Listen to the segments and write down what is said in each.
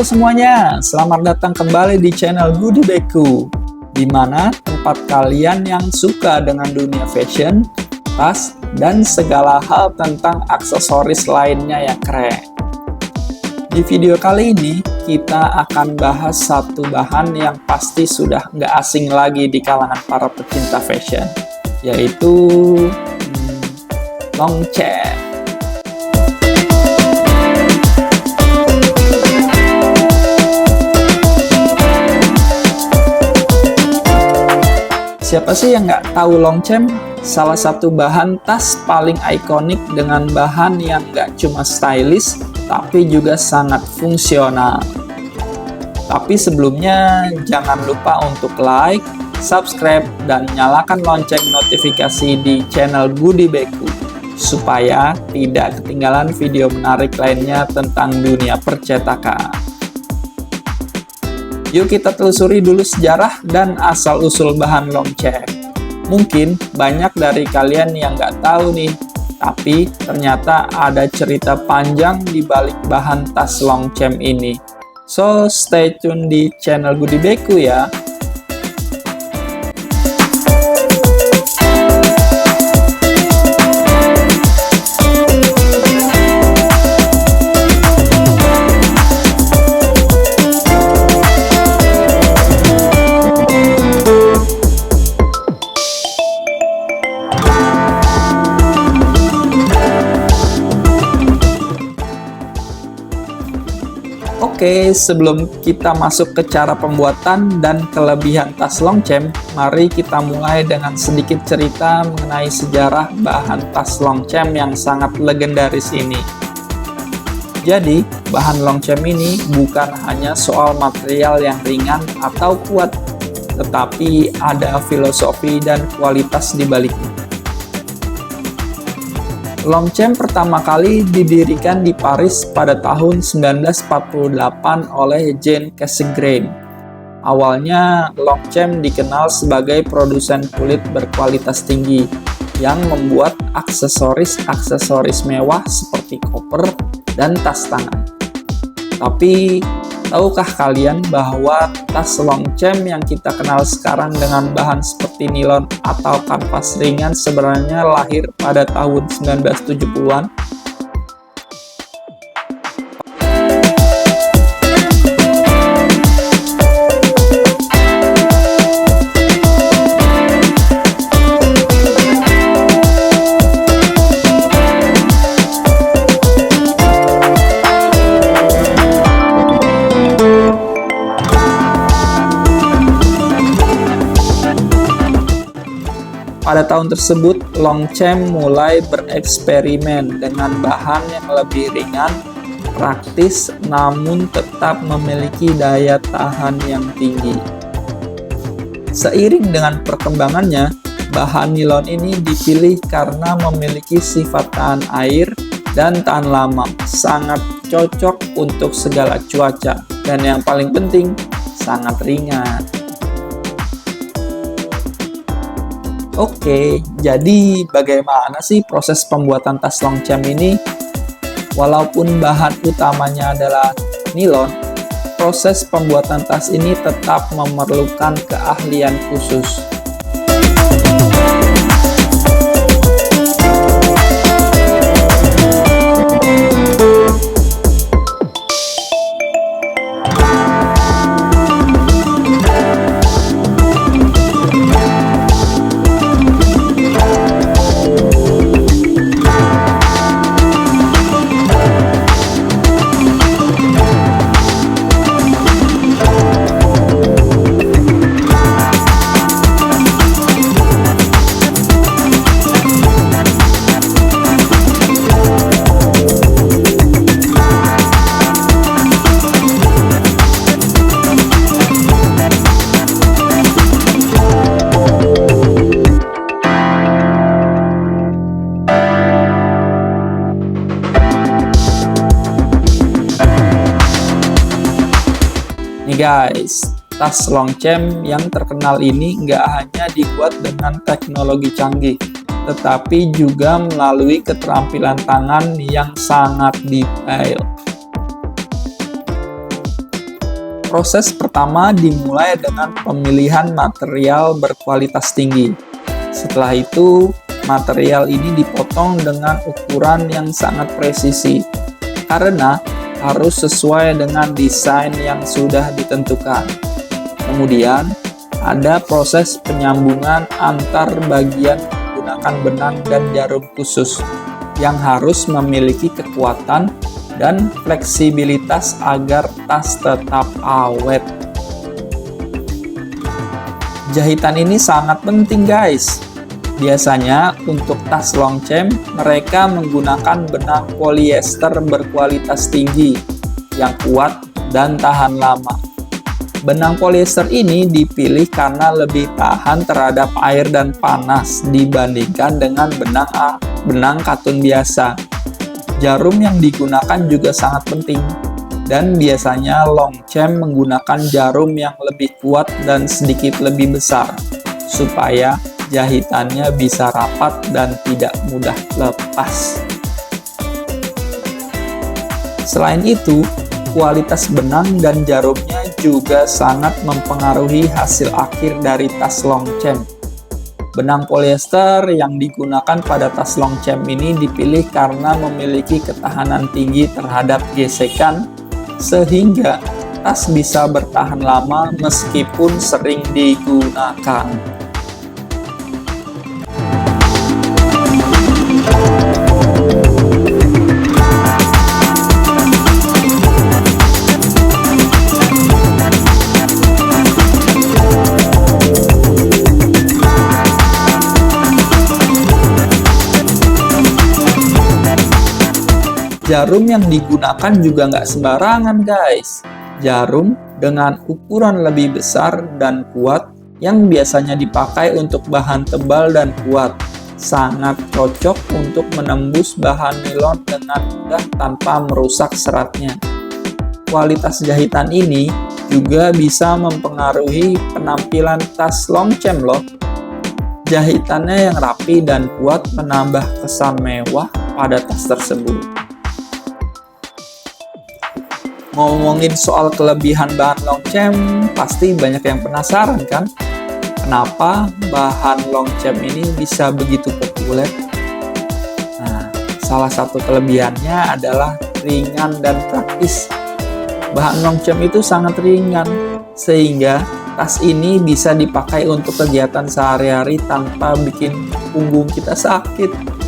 Halo semuanya, selamat datang kembali di channel Goodie Bagku, di mana tempat kalian yang suka dengan dunia fashion, tas, dan segala hal tentang aksesoris lainnya yang keren. Di video kali ini, kita akan bahas satu bahan yang pasti sudah nggak asing lagi di kalangan para pecinta fashion, yaitu Longchamp. Siapa sih yang nggak tahu Longchamp? Salah satu bahan tas paling ikonik dengan bahan yang nggak cuma stylish, tapi juga sangat fungsional. Tapi sebelumnya, jangan lupa untuk like, subscribe, dan nyalakan lonceng notifikasi di channel Goodie Bagku, supaya tidak ketinggalan video menarik lainnya tentang dunia percetakan. Yuk kita telusuri dulu sejarah dan asal-usul bahan Longchamp. Mungkin banyak dari kalian yang nggak tahu nih, tapi ternyata ada cerita panjang di balik bahan tas Longchamp ini. So, stay tune di channel Goodie Bagku ya. Oke, sebelum kita masuk ke cara pembuatan dan kelebihan tas Longchamp, mari kita mulai dengan sedikit cerita mengenai sejarah bahan tas Longchamp yang sangat legendaris ini. Jadi, bahan Longchamp ini bukan hanya soal material yang ringan atau kuat, tetapi ada filosofi dan kualitas di baliknya. Longchamp pertama kali didirikan di Paris pada tahun 1948 oleh Jean Cassegrain. Awalnya, Longchamp dikenal sebagai produsen kulit berkualitas tinggi yang membuat aksesoris mewah seperti koper dan tas tangan. Tapi, tahukah kalian bahwa tas Longchamp yang kita kenal sekarang dengan bahan seperti nilon atau kanvas ringan sebenarnya lahir pada tahun 1970-an? Pada tahun tersebut, Longchamp mulai bereksperimen dengan bahan yang lebih ringan, praktis, namun tetap memiliki daya tahan yang tinggi. Seiring dengan perkembangannya, bahan nilon ini dipilih karena memiliki sifat tahan air dan tahan lama, sangat cocok untuk segala cuaca, dan yang paling penting, sangat ringan. Oke, jadi bagaimana sih proses pembuatan tas Longchamp ini? Walaupun bahan utamanya adalah nilon, proses pembuatan tas ini tetap memerlukan keahlian khusus. Nih guys, tas Longchamp yang terkenal ini nggak hanya dibuat dengan teknologi canggih, tetapi juga melalui keterampilan tangan yang sangat detail. Proses pertama dimulai dengan pemilihan material berkualitas tinggi. Setelah itu, material ini dipotong dengan ukuran yang sangat presisi, karena harus sesuai dengan desain yang sudah ditentukan. Kemudian, ada proses penyambungan antar bagian menggunakan benang dan jarum khusus yang harus memiliki kekuatan dan fleksibilitas agar tas tetap awet. Jahitan ini sangat penting guys. Biasanya untuk tas Longchamp mereka menggunakan benang polyester berkualitas tinggi yang kuat dan tahan lama. Benang polyester ini dipilih karena lebih tahan terhadap air dan panas dibandingkan dengan benang katun biasa. Jarum yang digunakan juga sangat penting, dan biasanya Longchamp menggunakan jarum yang lebih kuat dan sedikit lebih besar, supaya jahitannya bisa rapat dan tidak mudah lepas. Selain itu, kualitas benang dan jarumnya juga sangat mempengaruhi hasil akhir dari tas Longchamp. Benang polyester yang digunakan pada tas Longchamp ini dipilih karena memiliki ketahanan tinggi terhadap gesekan, sehingga tas bisa bertahan lama meskipun sering digunakan. Jarum yang digunakan juga nggak sembarangan guys. Jarum dengan ukuran lebih besar dan kuat yang biasanya dipakai untuk bahan tebal dan kuat, sangat cocok untuk menembus bahan nilon dengan mudah tanpa merusak seratnya. Kualitas jahitan ini juga bisa mempengaruhi penampilan tas Longchamp loh. Jahitannya yang rapi dan kuat menambah kesan mewah pada tas tersebut. Ngomongin soal kelebihan bahan Longchamp, pasti banyak yang penasaran kan? Kenapa bahan Longchamp ini bisa begitu populer? Nah, salah satu kelebihannya adalah ringan dan praktis. Bahan Longchamp itu sangat ringan, sehingga tas ini bisa dipakai untuk kegiatan sehari-hari tanpa bikin punggung kita sakit.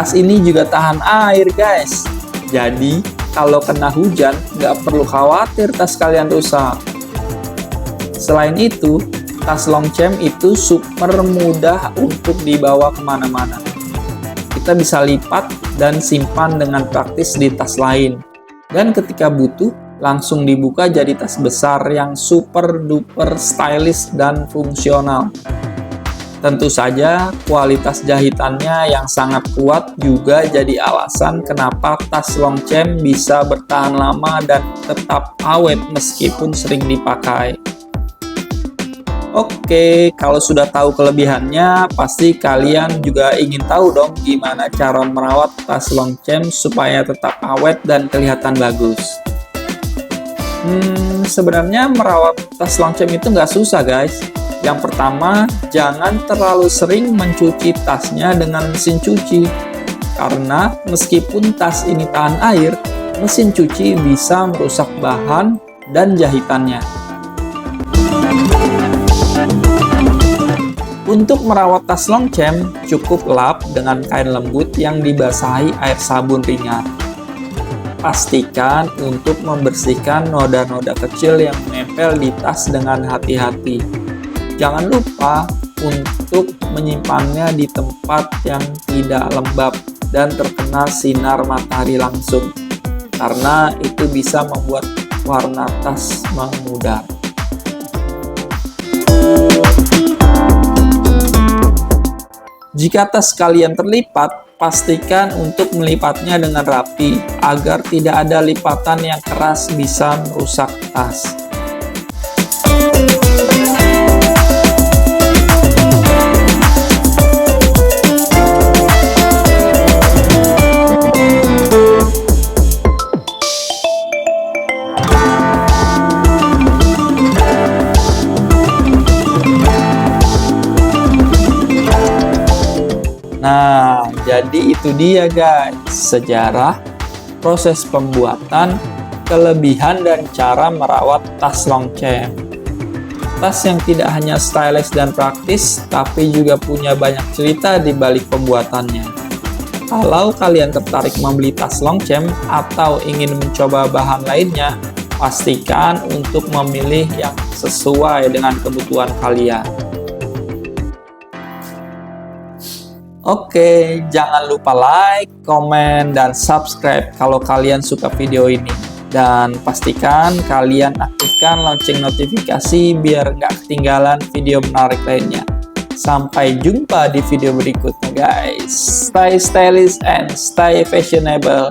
Tas ini juga tahan air guys, jadi kalau kena hujan nggak perlu khawatir tas kalian rusak. Selain itu, tas Longchamp itu super mudah untuk dibawa kemana-mana. Kita bisa lipat dan simpan dengan praktis di tas lain, dan ketika butuh langsung dibuka jadi tas besar yang super duper stylish dan fungsional. Tentu saja kualitas jahitannya yang sangat kuat juga jadi alasan kenapa tas Longchamp bisa bertahan lama dan tetap awet meskipun sering dipakai. Oke, kalau sudah tahu kelebihannya, pasti kalian juga ingin tahu dong gimana cara merawat tas Longchamp supaya tetap awet dan kelihatan bagus. Sebenarnya merawat tas Longchamp itu nggak susah guys. Yang pertama, jangan terlalu sering mencuci tasnya dengan mesin cuci. Karena meskipun tas ini tahan air, mesin cuci bisa merusak bahan dan jahitannya. Untuk merawat tas Longchamp, cukup lap dengan kain lembut yang dibasahi air sabun ringan. Pastikan untuk membersihkan noda-noda kecil yang menempel di tas dengan hati-hati. Jangan lupa untuk menyimpannya di tempat yang tidak lembab dan terkena sinar matahari langsung, karena itu bisa membuat warna tas memudar. Jika tas kalian terlipat, pastikan untuk melipatnya dengan rapi agar tidak ada lipatan yang keras bisa merusak tas. Nah, jadi itu dia guys, sejarah, proses pembuatan, kelebihan dan cara merawat tas Longchamp. Tas yang tidak hanya stylish dan praktis, tapi juga punya banyak cerita di balik pembuatannya. Kalau kalian tertarik membeli tas Longchamp atau ingin mencoba bahan lainnya, pastikan untuk memilih yang sesuai dengan kebutuhan kalian. Oke, jangan lupa like, komen, dan subscribe kalau kalian suka video ini. Dan pastikan kalian aktifkan lonceng notifikasi biar nggak ketinggalan video menarik lainnya. Sampai jumpa di video berikutnya guys. Stay stylish and stay fashionable.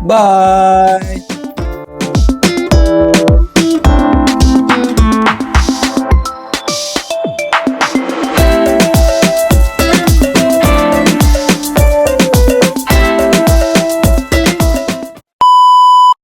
Bye!